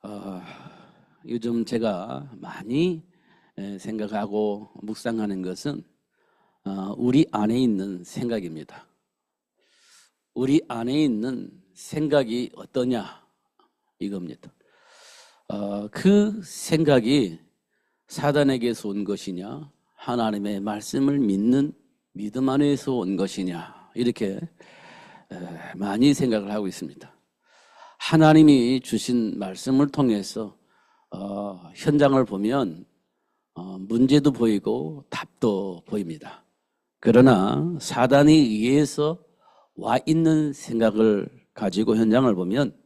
어, 요즘 제가 많이 생각하고 묵상하는 것은 우리 안에 있는 생각입니다. 우리 안에 있는 생각이 어떠냐 이겁니다. 그 생각이 사단에게서 온 것이냐, 하나님의 말씀을 믿는 믿음 안에서 온 것이냐, 이렇게 많이 생각을 하고 있습니다. 하나님이 주신 말씀을 통해서 현장을 보면 문제도 보이고 답도 보입니다. 그러나 사단에 의해서 와 있는 생각을 가지고 현장을 보면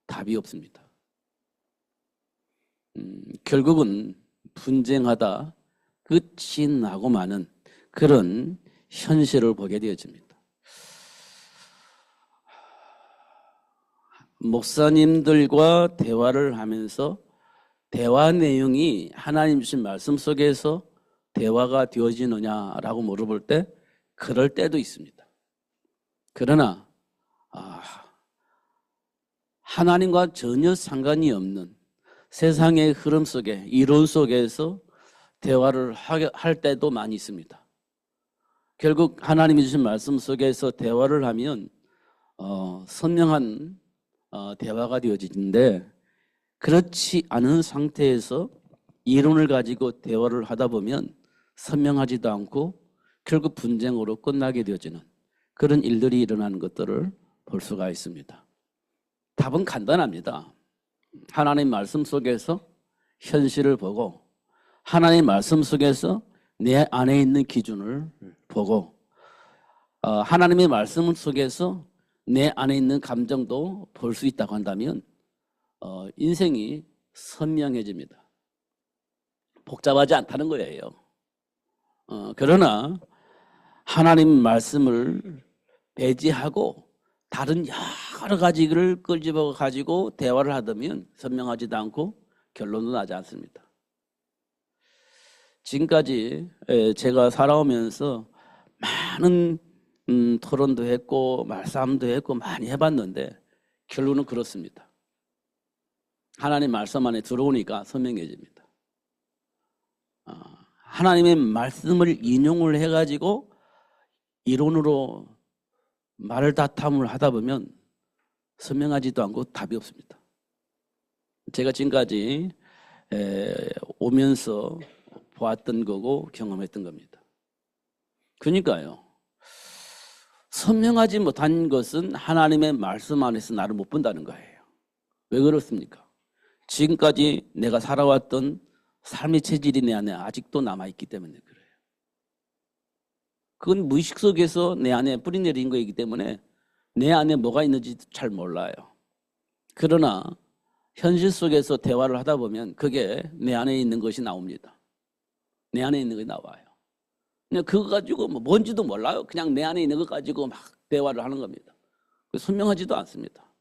답이 없습니다. 결국은 분쟁하다 끝이 나고 마는 그런 현실을 보게 되어집니다. 목사님들과 대화를 하면서 대화 내용이 하나님 주신 말씀 속에서 대화가 되어지느냐라고 물어볼 때 그럴 때도 있습니다. 그러나 하나님과 전혀 상관이 없는 세상의 흐름 속에, 이론 속에서 대화를 할 때도 많이 있습니다. 결국 하나님이 주신 말씀 속에서 대화를 하면 선명한 대화가 되어지는데, 그렇지 않은 상태에서 이론을 가지고 대화를 하다 보면 선명하지도 않고 결국 분쟁으로 끝나게 되어지는 그런 일들이 일어나는 것들을 볼 수가 있습니다. 답은 간단합니다. 하나님 말씀 속에서 현실을 보고, 하나님 말씀 속에서 내 안에 있는 기준을 보고, 하나님의 말씀 속에서 내 안에 있는 감정도 볼 수 있다고 한다면 인생이 선명해집니다. 복잡하지 않다는 거예요. 그러나 하나님 말씀을 배제하고 다른 여러 가지를 끌집어 가지고 대화를 하다면 선명하지도 않고 결론도 나지 않습니다. 지금까지 제가 살아오면서 많은 토론도 했고 말싸움도 했고 많이 해봤는데 결론은 그렇습니다. 하나님 말씀 안에 들어오니까 선명해집니다. 하나님의 말씀을 인용을 해가지고 이론으로 말다툼을 하다 보면 선명하지도 않고 답이 없습니다. 제가 지금까지 오면서 보았던 거고 경험했던 겁니다. 그러니까요, 선명하지 못한 것은 하나님의 말씀 안에서 나를 못 본다는 거예요. 왜 그렇습니까? 지금까지 내가 살아왔던 삶의 체질이 내 안에 아직도 남아있기 때문에 그래요. 그건 무의식 속에서 내 안에 뿌리내린 거이기 때문에 내 안에 뭐가 있는지 잘 몰라요. 그러나 현실 속에서 대화를 하다 보면 그게 내 안에 있는 것이 나옵니다. 내 안에 있는 것이 나와요. 그냥 그거 가지고 뭔지도 몰라요. 그냥 내 안에 있는 것 가지고 막 대화를 하는 겁니다. 선명하지도 않습니다.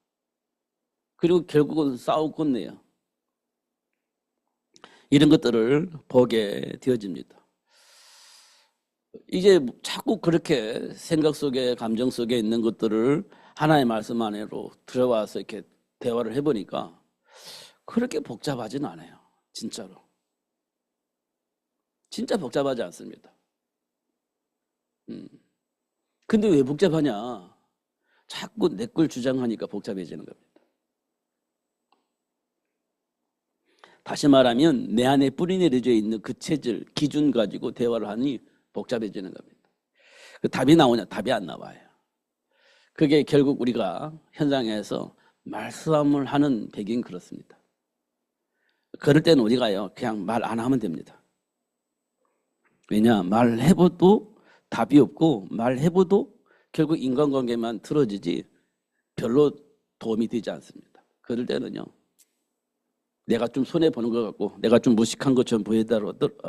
그리고 결국은 싸우고 끝내요. 이런 것들을 보게 되어집니다. 이제 자꾸 그렇게 생각 속에, 감정 속에 있는 것들을 하나의 말씀 안으로 들어와서 이렇게 대화를 해보니까 그렇게 복잡하진 않아요. 진짜로. 진짜 복잡하지 않습니다. 근데 왜 복잡하냐? 자꾸 내 걸 주장하니까 복잡해지는 겁니다. 다시 말하면 내 안에 뿌리내려져 있는 그 체질, 기준 가지고 대화를 하니 복잡해지는 겁니다. 그 답이 나오냐? 답이 안 나와요. 그게 결국 우리가 현장에서 말싸움을 하는 배경이 그렇습니다. 그럴 때는 우리가요, 그냥 말 안 하면 됩니다. 왜냐? 말해봐도 답이 없고 말해봐도 결국 인간관계만 틀어지지 별로 도움이 되지 않습니다. 그럴 때는요, 내가 좀 손해보는 것 같고 내가 좀 무식한 것처럼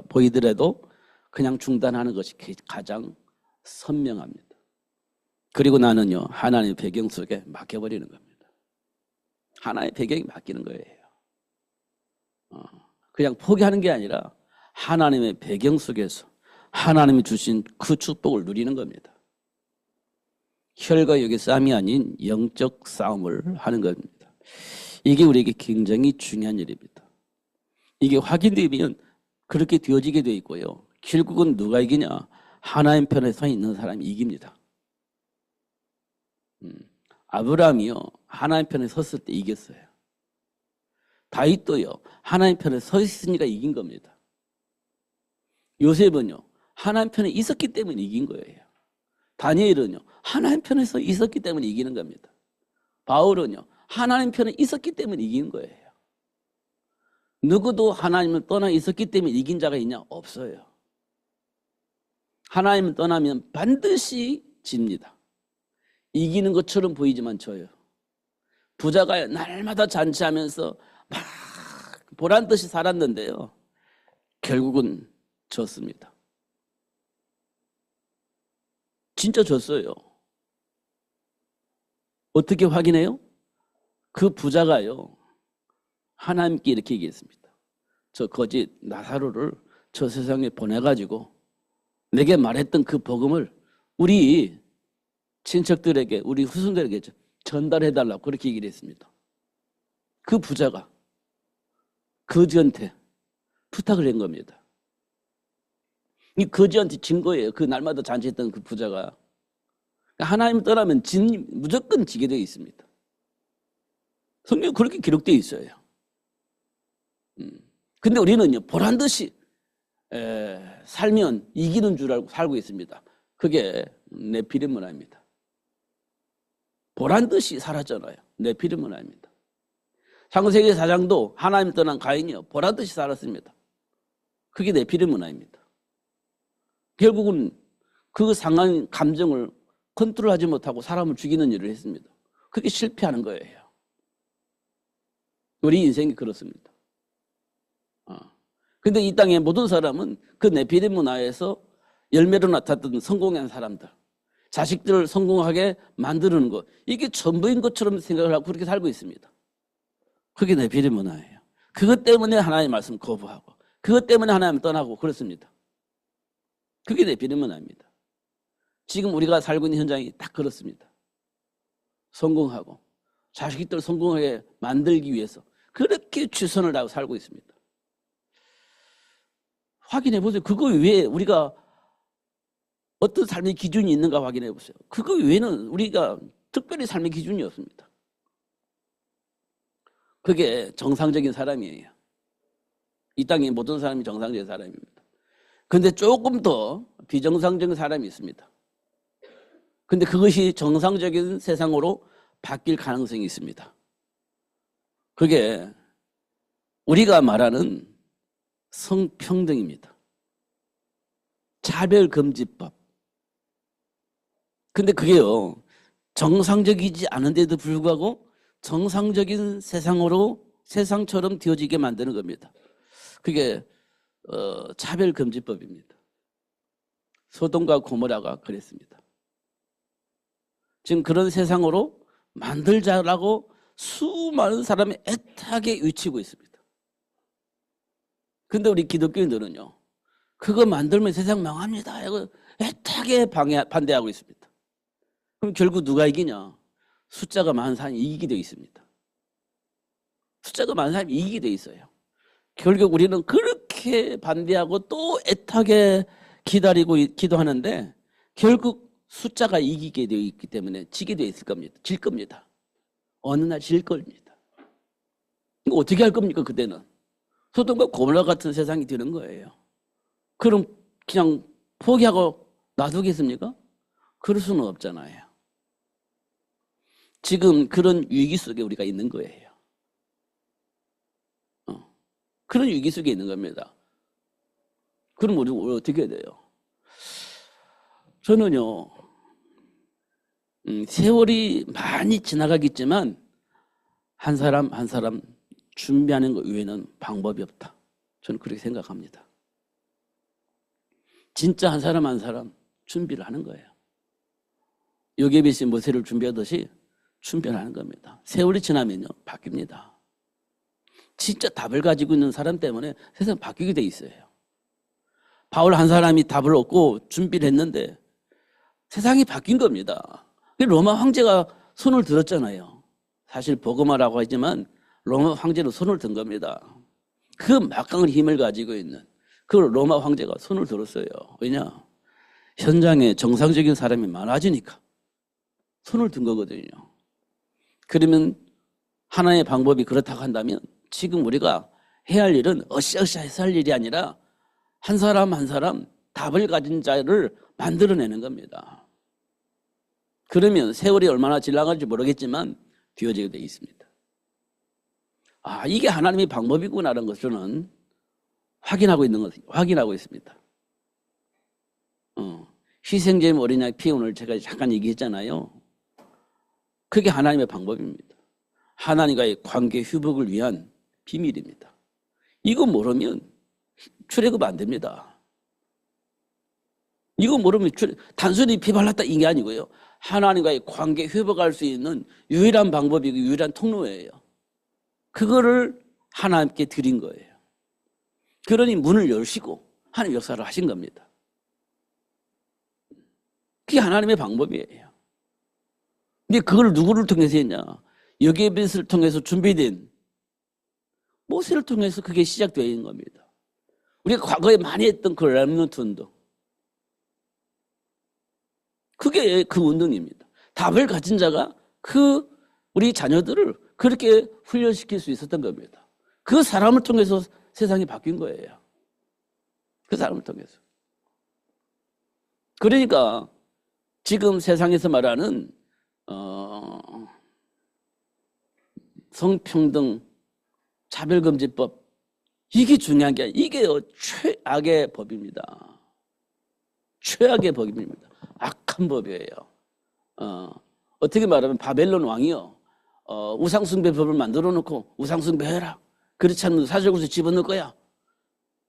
보이더라도 그냥 중단하는 것이 가장 선명합니다. 그리고 나는요, 하나님의 배경 속에 맡겨버리는 겁니다. 하나의 배경이 맡기는 거예요. 그냥 포기하는 게 아니라 하나님의 배경 속에서 하나님이 주신 그 축복을 누리는 겁니다. 혈과 육의 싸움이 아닌 영적 싸움을 하는 겁니다. 이게 우리에게 굉장히 중요한 일입니다. 이게 확인되면 그렇게 되어지게 돼 있고요. 결국은 누가 이기냐? 하나님 편에 서 있는 사람이 이깁니다. 아브라함이요, 하나님 편에 섰을 때 이겼어요. 다윗도요, 하나님 편에 서 있으니까 이긴 겁니다. 요셉은요, 하나님 편에 있었기 때문에 이긴 거예요. 다니엘은요, 하나님 편에서 있었기 때문에 이기는 겁니다. 바울은요, 하나님 편에 있었기 때문에 이기는 거예요. 누구도 하나님을 떠나 있었기 때문에 이긴 자가 있냐? 없어요. 하나님을 떠나면 반드시 집니다. 이기는 것처럼 보이지만 져요. 부자가 날마다 잔치하면서 막 보란듯이 살았는데요, 결국은 졌습니다. 진짜 졌어요. 어떻게 확인해요? 그 부자가요, 하나님께 이렇게 얘기했습니다. 저 거짓 나사로를 저 세상에 보내가지고 내게 말했던 그 복음을 우리 친척들에게, 우리 후손들에게 전달해달라고 그렇게 얘기를 했습니다. 그 부자가 거지한테 부탁을 한 겁니다. 이 거지한테 진 거예요. 그 날마다 잔치했던 그 부자가. 하나님 떠나면 무조건 지게 되어 있습니다. 성경에 그렇게 기록되어 있어요. 근데 우리는요, 보란듯이 살면 이기는 줄 알고 살고 있습니다. 그게 네피림 문화입니다. 보란듯이 살았잖아요. 네피림 문화입니다. 창세기 4장도 하나님 떠난 가인이요, 보란듯이 살았습니다. 그게 네피림 문화입니다. 결국은 그 상한 감정을 컨트롤하지 못하고 사람을 죽이는 일을 했습니다. 그게 실패하는 거예요. 우리 인생이 그렇습니다. 근데 이 땅의 모든 사람은 그 네피림 문화에서 열매로 나타났던 성공한 사람들, 자식들을 성공하게 만드는 것, 이게 전부인 것처럼 생각을 하고 그렇게 살고 있습니다. 그게 네피림 문화예요. 그것 때문에 하나님의 말씀 거부하고, 그것 때문에 하나님을 떠나고 그렇습니다. 그게 네피림 문화입니다. 지금 우리가 살고 있는 현장이 딱 그렇습니다. 성공하고 자식들 성공하게 만들기 위해서 그렇게 최선을 다하고 살고 있습니다. 확인해 보세요. 그거 외에 우리가 어떤 삶의 기준이 있는가 확인해 보세요. 그거 외에는 우리가 특별히 삶의 기준이 없습니다. 그게 정상적인 사람이에요. 이 땅의 모든 사람이 정상적인 사람입니다. 그런데 조금 더 비정상적인 사람이 있습니다. 근데 그것이 정상적인 세상으로 바뀔 가능성이 있습니다. 그게 우리가 말하는 성평등입니다. 차별금지법. 근데 그게요, 정상적이지 않은데도 불구하고 정상적인 세상처럼 되어지게 만드는 겁니다. 그게 차별금지법입니다. 소돔과 고모라가 그랬습니다. 지금 그런 세상으로 만들자라고 수많은 사람이 애타게 외치고 있습니다. 근데 우리 기독교인들은요, 그거 만들면 세상 망합니다. 이거 애타게 반대하고 있습니다. 그럼 결국 누가 이기냐? 숫자가 많은 사람이 이기게 되어 있습니다. 숫자가 많은 사람이 이기게 되어 있어요. 결국 우리는 그렇게 반대하고 또 애타게 기다리고 기도하는데 결국 숫자가 이기게 되어 있기 때문에 지게 되어 있을 겁니다. 질 겁니다. 어느 날 질 겁니다. 이거 어떻게 할 겁니까? 그때는 소돔과 고모라 같은 세상이 되는 거예요. 그럼 그냥 포기하고 놔두겠습니까? 그럴 수는 없잖아요. 지금 그런 위기 속에 우리가 있는 거예요. 그런 위기 속에 있는 겁니다. 그럼 우리 어떻게 해야 돼요? 저는요, 세월이 많이 지나가겠지만 한 사람 한 사람 준비하는 것 외에는 방법이 없다. 저는 그렇게 생각합니다. 진짜 한 사람 한 사람 준비를 하는 거예요. 요게벳이 모세를 준비하듯이 준비를 하는 겁니다. 세월이 지나면요, 바뀝니다. 진짜 답을 가지고 있는 사람 때문에 세상 바뀌게 돼 있어요. 바울 한 사람이 답을 얻고 준비를 했는데 세상이 바뀐 겁니다. 로마 황제가 손을 들었잖아요. 사실 복음화라고 하지만 로마 황제로 손을 든 겁니다. 그 막강한 힘을 가지고 있는 그 로마 황제가 손을 들었어요. 왜냐? 현장에 정상적인 사람이 많아지니까 손을 든 거거든요. 그러면 하나의 방법이 그렇다고 한다면 지금 우리가 해야 할 일은 어시어시 해서 할 일이 아니라 한 사람 한 사람 답을 가진 자를 만들어내는 겁니다. 그러면 세월이 얼마나 지나갈지 모르겠지만 되어지게 되어 있습니다. 아, 이게 하나님의 방법이구나라는 것을 저는 확인하고 있습니다. 희생제물 어린 양 피, 오늘 제가 잠깐 얘기했잖아요. 그게 하나님의 방법입니다. 하나님과의 관계 회복을 위한 비밀입니다. 이거 모르면 출애굽 안 됩니다. 이거 모르면 단순히 피 발랐다 이게 아니고요. 하나님과의 관계 회복할 수 있는 유일한 방법이고 유일한 통로예요. 그거를 하나님께 드린 거예요. 그러니 문을 여시고 하나님 역사를 하신 겁니다. 그게 하나님의 방법이에요. 근데 그걸 누구를 통해서 했냐? 여게벳을 통해서 준비된 모세를 통해서 그게 시작되어 있는 겁니다. 우리가 과거에 많이 했던 그 렘넌트 운동. 그게 그 운동입니다. 답을 가진 자가 우리 자녀들을 그렇게 훈련시킬 수 있었던 겁니다. 그 사람을 통해서 세상이 바뀐 거예요. 그 사람을 통해서. 그러니까 지금 세상에서 말하는 성평등 차별금지법, 이게 중요한 게 아니에요. 이게 최악의 법입니다. 최악의 법입니다. 악한 법이에요. 어떻게 말하면 바벨론 왕이요, 우상숭배법을 만들어 놓고 우상숭배해라. 그렇지 않으면 사절구수 집어넣을 거야.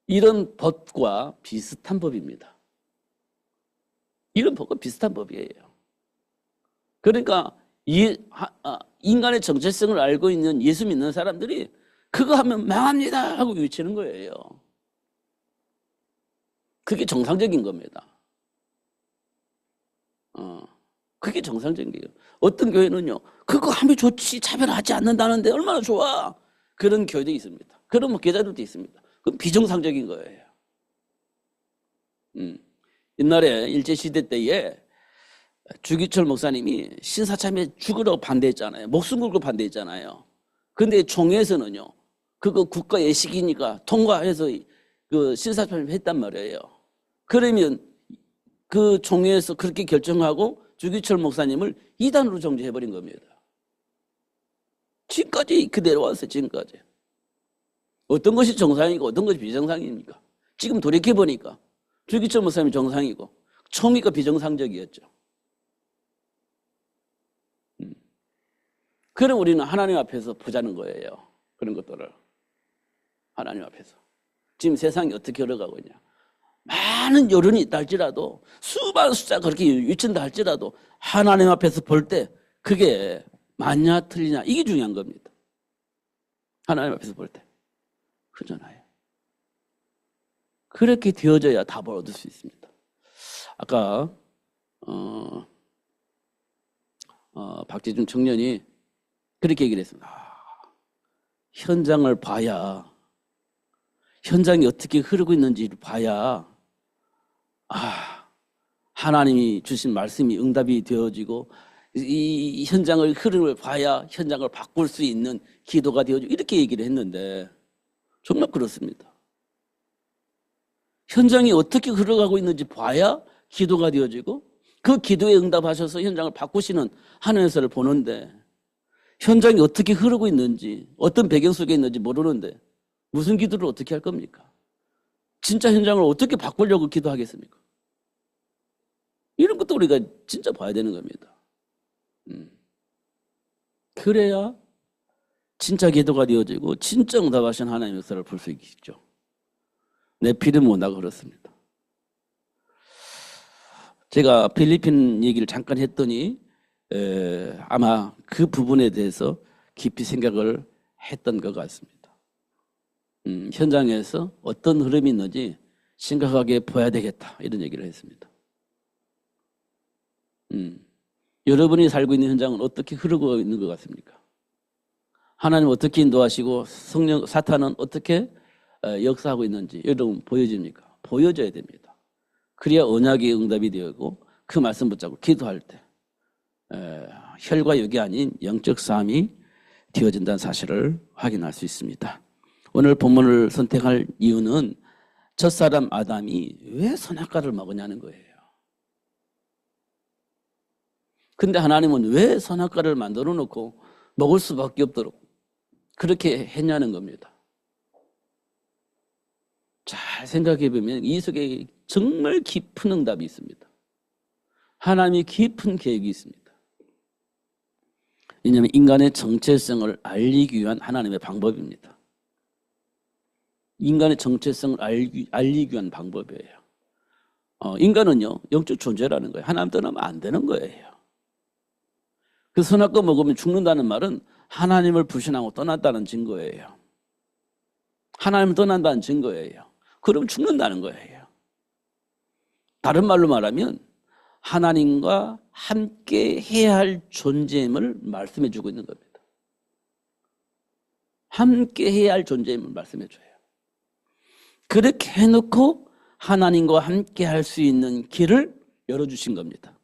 이런 법과 비슷한 법입니다. 이런 법과 비슷한 법이에요. 그러니까 인간의 정체성을 알고 있는 예수 믿는 사람들이 그거 하면 망합니다 하고 외치는 거예요. 그게 정상적인 겁니다. 그게 정상적인 거예요. 어떤 교회는요, 그거 하면 좋지, 차별하지 않는다는데 얼마나 좋아. 그런 교회도 있습니다. 그런 목회자들도 있습니다. 그건 비정상적인 거예요. 옛날에 일제시대 때에 주기철 목사님이 신사참에 죽으라고 반대했잖아요. 목숨 걸고 반대했잖아요. 근데 총회에서는요, 그거 국가 예식이니까 통과해서 그 신사참에 했단 말이에요. 그러면 그 총회에서 그렇게 결정하고 주기철 목사님을 이단으로 정죄해버린 겁니다. 지금까지 그대로 왔어요. 지금까지. 어떤 것이 정상이고 어떤 것이 비정상입니까? 지금 돌이켜보니까 주기철 목사님이 정상이고 총회가 비정상적이었죠. 그럼 우리는 하나님 앞에서 보자는 거예요. 그런 것들을. 하나님 앞에서. 지금 세상이 어떻게 흘러가고 있냐. 많은 여론이 있다 할지라도, 수많은 숫자가 그렇게 유친다 할지라도 하나님 앞에서 볼 때 그게 맞냐 틀리냐, 이게 중요한 겁니다. 하나님 앞에서 볼 때. 그러잖아요. 그렇게 되어져야 답을 얻을 수 있습니다. 아까 박재준 청년이 그렇게 얘기를 했습니다. 현장을 봐야, 현장이 어떻게 흐르고 있는지를 봐야 하나님이 주신 말씀이 응답이 되어지고, 이 현장을 흐름을 봐야 현장을 바꿀 수 있는 기도가 되어지고, 이렇게 얘기를 했는데 정말 그렇습니다. 현장이 어떻게 흘러가고 있는지 봐야 기도가 되어지고, 그 기도에 응답하셔서 현장을 바꾸시는 하나님을 보는데, 현장이 어떻게 흐르고 있는지, 어떤 배경 속에 있는지 모르는데 무슨 기도를 어떻게 할 겁니까? 진짜 현장을 어떻게 바꾸려고 기도하겠습니까? 이런 것도 우리가 진짜 봐야 되는 겁니다. 그래야 진짜 기도가 되어지고 진짜 응답하신 하나님의 역사를 볼 수 있겠죠. 네피림 문화가 그렇습니다. 제가 필리핀 얘기를 잠깐 했더니 아마 그 부분에 대해서 깊이 생각을 했던 것 같습니다. 현장에서 어떤 흐름이 있는지 심각하게 봐야 되겠다, 이런 얘기를 했습니다. 여러분이 살고 있는 현장은 어떻게 흐르고 있는 것 같습니까? 하나님 어떻게 인도하시고 성령 사탄은 어떻게 역사하고 있는지 여러분 보여집니까? 보여져야 됩니다. 그래야 언약의 응답이 되고 그 말씀 붙잡고 기도할 때 혈과 육이 아닌 영적 싸움이 되어진다는 사실을 확인할 수 있습니다. 오늘 본문을 선택할 이유는 첫사람 아담이 왜 선악과를 먹었냐는 거예요. 근데 하나님은 왜 선악과를 만들어 놓고 먹을 수밖에 없도록 그렇게 했냐는 겁니다. 잘 생각해 보면 이 속에 정말 깊은 응답이 있습니다. 하나님이 깊은 계획이 있습니다. 왜냐하면 인간의 정체성을 알리기 위한 하나님의 방법입니다. 인간의 정체성을 알리기 위한 방법이에요. 인간은요, 영적 존재라는 거예요. 하나님 떠나면 안 되는 거예요. 그 선악과 먹으면 죽는다는 말은 하나님을 불신하고 떠났다는 증거예요. 하나님을 떠난다는 증거예요. 그럼 죽는다는 거예요. 다른 말로 말하면 하나님과 함께 해야 할 존재임을 말씀해 주고 있는 겁니다. 함께 해야 할 존재임을 말씀해 줘요. 그렇게 해놓고 하나님과 함께 할 수 있는 길을 열어주신 겁니다.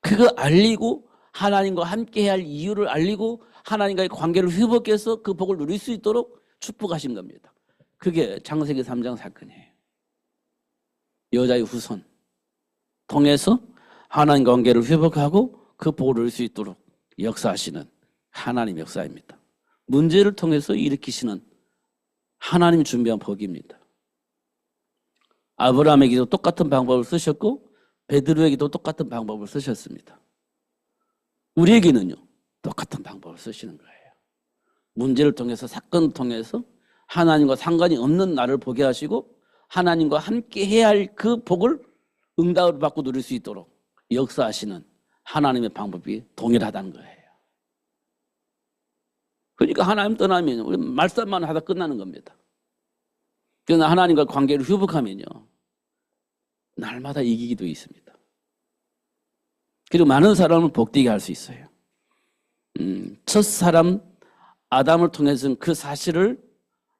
그거 알리고 하나님과 함께 해야 할 이유를 알리고 하나님과의 관계를 회복해서 그 복을 누릴 수 있도록 축복하신 겁니다. 그게 창세기 3장 사건이에요. 여자의 후손 통해서 하나님 관계를 회복하고 그 복을 누릴 수 있도록 역사하시는 하나님 역사입니다. 문제를 통해서 일으키시는 하나님이 준비한 복입니다. 아브라함에게도 똑같은 방법을 쓰셨고 베드로에게도 똑같은 방법을 쓰셨습니다. 우리에게는요 똑같은 방법을 쓰시는 거예요. 문제를 통해서 사건을 통해서 하나님과 상관이 없는 나를 보게 하시고 하나님과 함께 해야 할 그 복을 응답을 받고 누릴 수 있도록 역사하시는 하나님의 방법이 동일하다는 거예요. 그러니까 하나님 떠나면 우리 말씀만 하다 끝나는 겁니다. 그러나 하나님과 관계를 회복하면요 날마다 이기기도 있습니다. 그리고 많은 사람을 복되게 할 수 있어요. 첫 사람 아담을 통해서는 그 사실을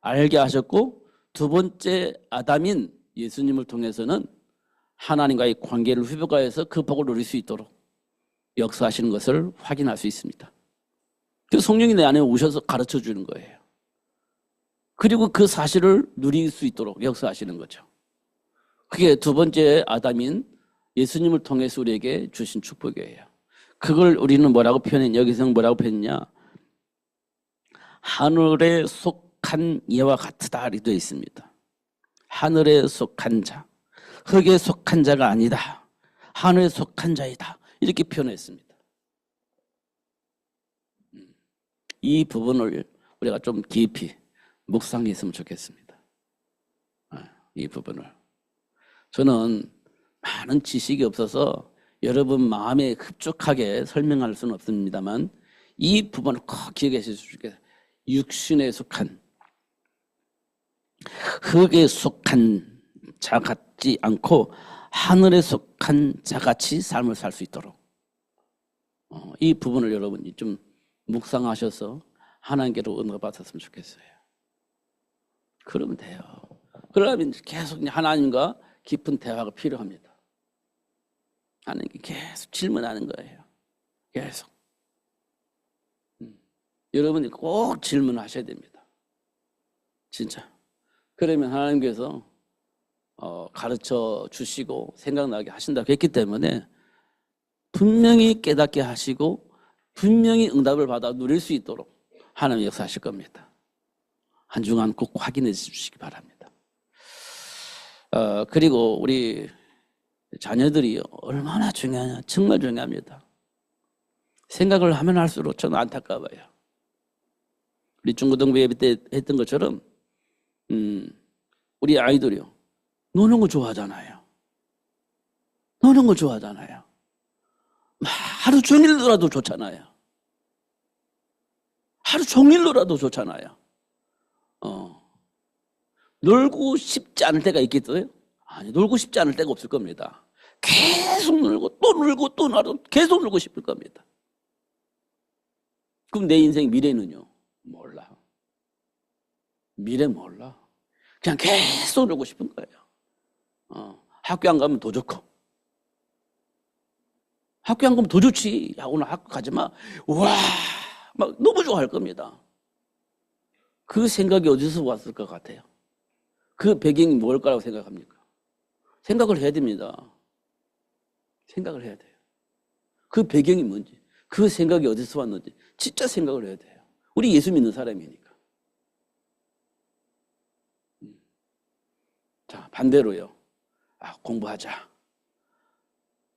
알게 하셨고 두 번째 아담인 예수님을 통해서는 하나님과의 관계를 회복하여서 그 복을 누릴 수 있도록 역사하시는 것을 확인할 수 있습니다. 그 성령이 내 안에 오셔서 가르쳐 주는 거예요. 그리고 그 사실을 누릴 수 있도록 역사하시는 거죠. 그게 두 번째 아담인 예수님을 통해서 우리에게 주신 축복이에요. 그걸 우리는 뭐라고 표현했냐? 여기서 뭐라고 표현했냐? 하늘에 속한 이와 같으다 이렇게 되어 있습니다. 하늘에 속한 자, 흙에 속한 자가 아니다. 하늘에 속한 자이다. 이렇게 표현했습니다. 이 부분을 우리가 좀 깊이 묵상했으면 좋겠습니다. 이 부분을. 저는 많은 지식이 없어서 여러분 마음에 흡족하게 설명할 수는 없습니다만 이 부분을 꼭 기억해 주시길 바랍니다. 육신에 속한 흙에 속한 자 같지 않고 하늘에 속한 자같이 삶을 살 수 있도록 이 부분을 여러분이 좀 묵상하셔서 하나님께로 은혜 받았으면 좋겠어요. 그러면 돼요. 그러면 계속 하나님과 깊은 대화가 필요합니다. 하나님께 계속 질문하는 거예요. 계속. 여러분이 꼭 질문하셔야 됩니다. 진짜. 그러면 하나님께서 가르쳐 주시고 생각나게 하신다고 했기 때문에 분명히 깨닫게 하시고 분명히 응답을 받아 누릴 수 있도록 하나님 역사하실 겁니다. 한 주간 꼭 확인해 주시기 바랍니다. 그리고 우리 자녀들이 얼마나 중요하냐. 정말 중요합니다. 생각을 하면 할수록 저는 안타까워요. 우리 중고등부 예배 때 했던 것처럼 우리 아이들이요. 노는 거 좋아하잖아요. 노는 거 좋아하잖아요. 하루 종일 놀아도 좋잖아요. 하루 종일 놀아도 좋잖아요. 놀고 싶지 않을 때가 있겠어요? 아니, 놀고 싶지 않을 때가 없을 겁니다. 계속 놀고 또 놀고 또 놀고 계속 놀고 싶을 겁니다. 그럼 내 인생 미래는요? 몰라. 미래 몰라. 그냥 계속 놀고 싶은 거예요. 학교 안 가면 더 좋고. 학교 안 가면 더 좋지. 야, 오늘 학교 가지 마. 와, 막 너무 좋아할 겁니다. 그 생각이 어디서 왔을 것 같아요? 그 배경이 뭘까라고 생각합니까? 생각을 해야 됩니다. 생각을 해야 돼요. 그 배경이 뭔지, 그 생각이 어디서 왔는지 진짜 생각을 해야 돼요. 우리 예수 믿는 사람이니까. 자, 반대로요. 공부하자.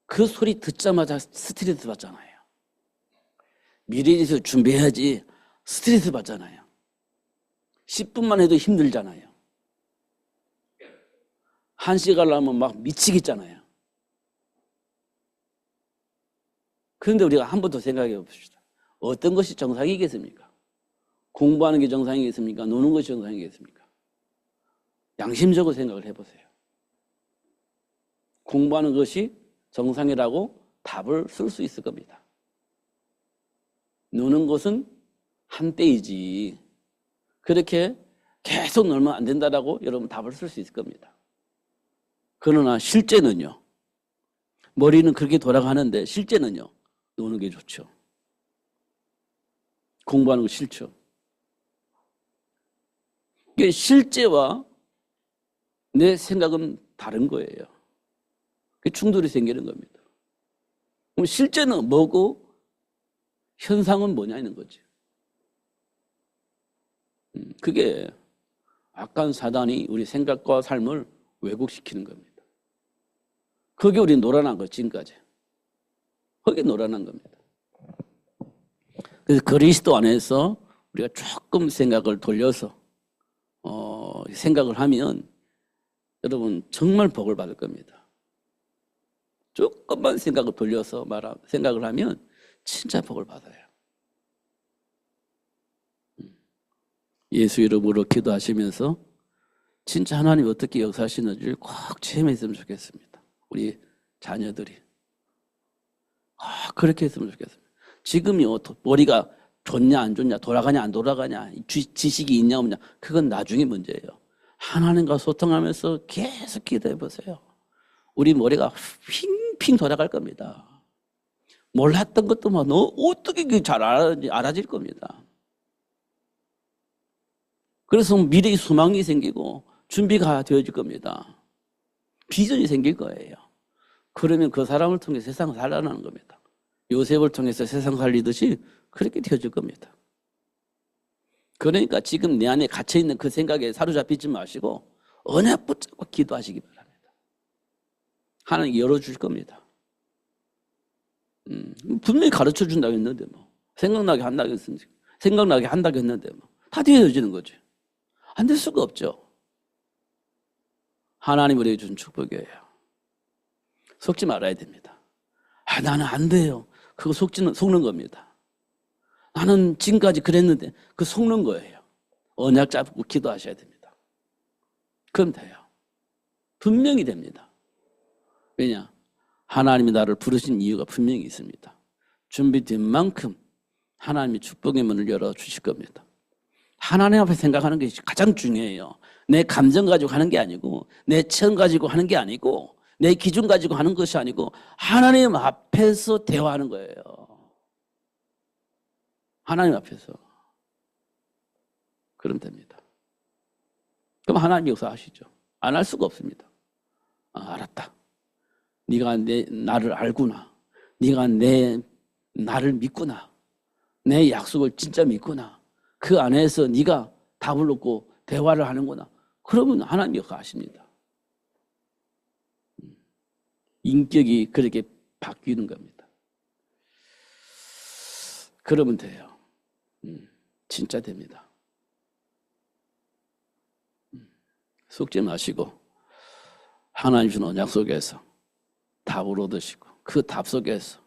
그 소리 듣자마자 스트레스 받잖아요. 미래에 대해서 준비해야지 스트레스 받잖아요. 10분만 해도 힘들잖아요. 1시간 하려면 막 미치겠잖아요. 그런데 우리가 한 번 더 생각해 봅시다. 어떤 것이 정상이겠습니까? 공부하는 게 정상이겠습니까? 노는 것이 정상이겠습니까? 양심적으로 생각을 해보세요. 공부하는 것이 정상이라고 답을 쓸 수 있을 겁니다. 노는 것은 한때이지. 그렇게 계속 놀면 안 된다라고 여러분 답을 쓸 수 있을 겁니다. 그러나 실제는요. 머리는 그렇게 돌아가는데 실제는요. 노는 게 좋죠. 공부하는 거 싫죠. 이게 실제와 내 생각은 다른 거예요. 충돌이 생기는 겁니다. 그럼 실제는 뭐고 현상은 뭐냐는 거지. 그게 악한 사단이 우리 생각과 삶을 왜곡시키는 겁니다. 그게 우리 놀아난 거 지금까지. 그게 놀아난 겁니다. 그래서 그리스도 안에서 우리가 조금 생각을 돌려서 생각을 하면 여러분 정말 복을 받을 겁니다. 조금만 생각을 돌려서 생각을 하면 진짜 복을 받아요. 예수 이름으로 기도하시면서 진짜 하나님 어떻게 역사하시는지를 꼭 체험했으면 좋겠습니다. 우리 자녀들이 그렇게 했으면 좋겠습니다. 지금요 머리가 좋냐 안 좋냐 돌아가냐 안 돌아가냐 지식이 있냐 없냐 그건 나중에 문제예요. 하나님과 소통하면서 계속 기도해 보세요. 우리 머리가 핑핑 돌아갈 겁니다. 몰랐던 것도 막 너 어떻게 잘 알아질 겁니다. 그래서 미래의 소망이 생기고 준비가 되어질 겁니다. 비전이 생길 거예요. 그러면 그 사람을 통해 세상을 살아나는 겁니다. 요셉을 통해서 세상 살리듯이 그렇게 되어질 겁니다. 그러니까 지금 내 안에 갇혀있는 그 생각에 사로잡히지 마시고 언약 붙잡고 기도하시기 바랍니다. 하나님 열어줄 겁니다. 분명히 가르쳐 준다고 했는데 생각나게 한다고 했는데 생각나게 한다고 했는데 다 되어지는 거죠. 안 될 수가 없죠. 하나님 우리에게 준 축복이에요. 속지 말아야 됩니다. 나는 안 돼요. 그거 속는 겁니다. 나는 지금까지 그랬는데 그 속는 거예요. 언약 잡고 기도하셔야 됩니다. 그럼 돼요. 분명히 됩니다. 왜냐? 하나님이 나를 부르신 이유가 분명히 있습니다. 준비된 만큼 하나님이 축복의 문을 열어주실 겁니다. 하나님 앞에 생각하는 게 가장 중요해요. 내 감정 가지고 하는 게 아니고 내 체험 가지고 하는 게 아니고 내 기준 가지고 하는 것이 아니고 하나님 앞에서 대화하는 거예요. 하나님 앞에서. 그럼 됩니다. 그럼 하나님 역사하시죠. 안 할 수가 없습니다. 알았다. 네가 나를 알구나. 네가 나를 믿구나. 내 약속을 진짜 믿구나. 그 안에서 네가 답을 얻고 대화를 하는구나. 그러면 하나님 역사하십니다. 인격이 그렇게 바뀌는 겁니다. 그러면 돼요. 진짜 됩니다. 속지 마시고 하나님 주신 언약 속에서 답을 얻으시고 그 답 속에서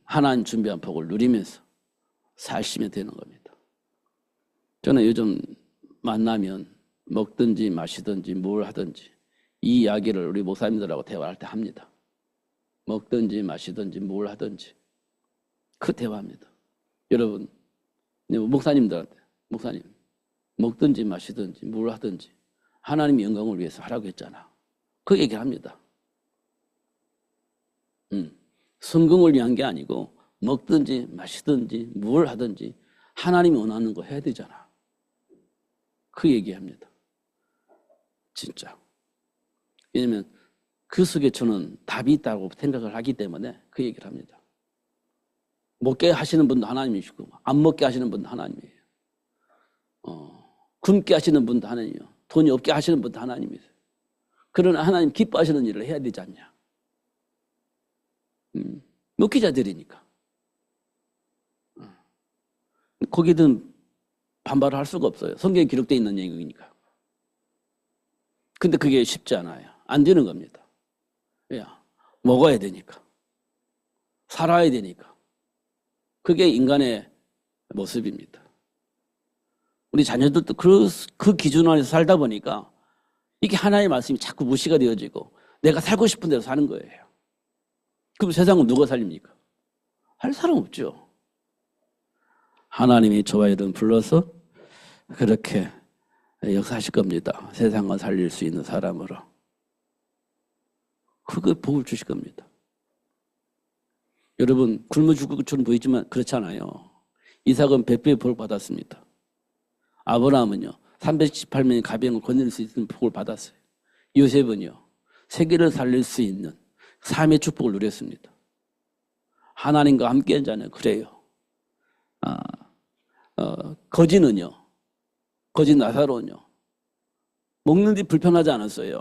하나님 준비한 복을 누리면서 사시면 되는 겁니다. 저는 요즘 만나면 먹든지 마시든지 뭘 하든지 이 이야기를 우리 목사님들하고 대화할 때 합니다. 먹든지 마시든지 뭘 하든지 그 대화합니다. 여러분 목사님들한테, 목사님, 먹든지 마시든지 뭘 하든지 하나님의 영광을 위해서 하라고 했잖아. 그 얘기를 합니다. 성공을 위한 게 아니고 먹든지 마시든지 뭘 하든지 하나님이 원하는 거 해야 되잖아. 그 얘기합니다. 진짜. 왜냐면 그 속에 저는 답이 있다고 생각을 하기 때문에 그 얘기를 합니다. 먹게 하시는 분도 하나님이시고 안 먹게 하시는 분도 하나님이에요. 굶게 하시는 분도 하나님이에요. 돈이 없게 하시는 분도 하나님이세요. 그러나 하나님 기뻐하시는 일을 해야 되지 않냐. 먹기자들이니까. 거기든 반발을 할 수가 없어요. 성경에 기록되어 있는 얘기니까. 근데 그게 쉽지 않아요. 안 되는 겁니다. 왜? 먹어야 되니까. 살아야 되니까. 그게 인간의 모습입니다. 우리 자녀들도 그 기준 안에서 살다 보니까 이게 하나님의 말씀이 자꾸 무시가 되어지고 내가 살고 싶은 대로 사는 거예요. 그럼 세상은 누가 살립니까? 할 사람 없죠. 하나님이 저와 여러분 불러서 그렇게 역사하실 겁니다. 세상을 살릴 수 있는 사람으로. 그거 복을 주실 겁니다. 여러분 굶어 죽을 것처럼 보이지만 그렇지 않아요. 이삭은 100배의 복을 받았습니다. 아브라함은요 318명의 가병을 건넬 수 있는 복을 받았어요. 요셉은요 세계를 살릴 수 있는 삶의 축복을 누렸습니다. 하나님과 함께한 자는 그래요. 거지는요, 거지 나사로는요 먹는 데 불편하지 않았어요.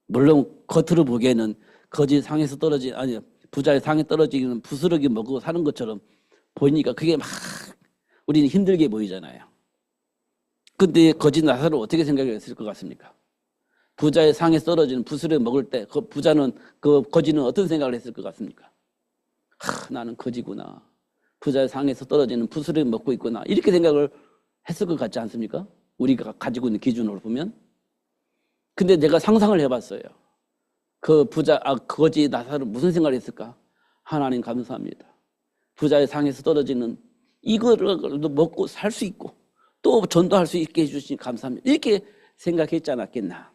물론 겉으로 보기에는 거지 상에서 부자의 상에 떨어지는 부스러기 먹고 사는 것처럼 보이니까 그게 막 우리는 힘들게 보이잖아요. 근데 거지 나사로 어떻게 생각했을 것 같습니까? 부자의 상에 떨어지는 부스러기 먹을 때 그 거지는 어떤 생각을 했을 것 같습니까? 나는 거지구나. 부자의 상에서 떨어지는 부스러기 먹고 있구나. 이렇게 생각을 했을 것 같지 않습니까? 우리가 가지고 있는 기준으로 보면. 근데 내가 상상을 해봤어요. 그 거지 나사로 무슨 생각을 했을까? 하나님 감사합니다. 부자의 상에서 떨어지는 이거를 먹고 살 수 있고 또 전도할 수 있게 해주시니 감사합니다. 이렇게 생각했지 않았겠나.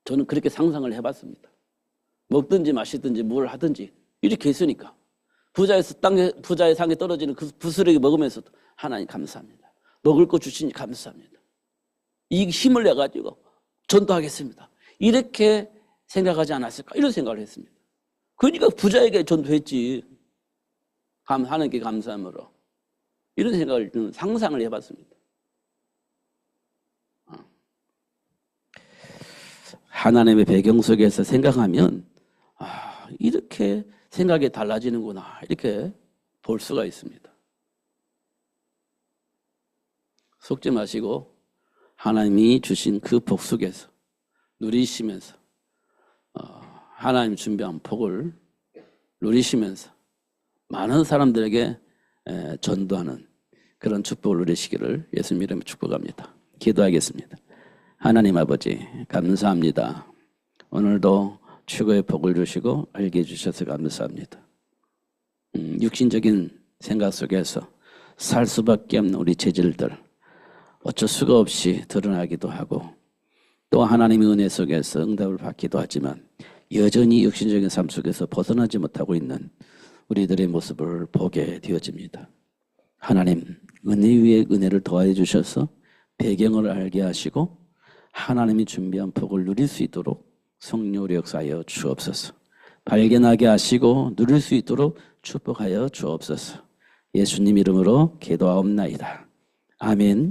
저는 그렇게 상상을 해봤습니다. 먹든지 마시든지 뭘 하든지 이렇게 했으니까 부자의 상에 떨어지는 그 부스러기 먹으면서도 하나님 감사합니다. 먹을 거 주시니 감사합니다. 이 힘을 내가지고 전도하겠습니다. 이렇게 생각하지 않았을까? 이런 생각을 했습니다. 그러니까 부자에게 전도했지. 하나님께 감사함으로. 이런 생각을 상상을 해봤습니다. 하나님의 배경 속에서 생각하면 이렇게 생각이 달라지는구나 이렇게 볼 수가 있습니다. 속지 마시고 하나님이 주신 그 복 속에서 누리시면서 하나님 준비한 복을 누리시면서 많은 사람들에게 전도하는 그런 축복을 누리시기를 예수님 이름으로 축복합니다. 기도하겠습니다. 하나님 아버지 감사합니다. 오늘도 최고의 복을 주시고 알게 해주셔서 감사합니다. 육신적인 생각 속에서 살 수밖에 없는 우리 체질들 어쩔 수가 없이 드러나기도 하고 또 하나님의 은혜 속에서 응답을 받기도 하지만 여전히 육신적인 삶 속에서 벗어나지 못하고 있는 우리들의 모습을 보게 되어집니다. 하나님 은혜 위에 은혜를 더하여 주셔서 배경을 알게 하시고 하나님이 준비한 복을 누릴 수 있도록 성령으로 역사하여 주옵소서. 발견하게 하시고 누릴 수 있도록 축복하여 주옵소서. 예수님 이름으로 기도하옵나이다. 아멘.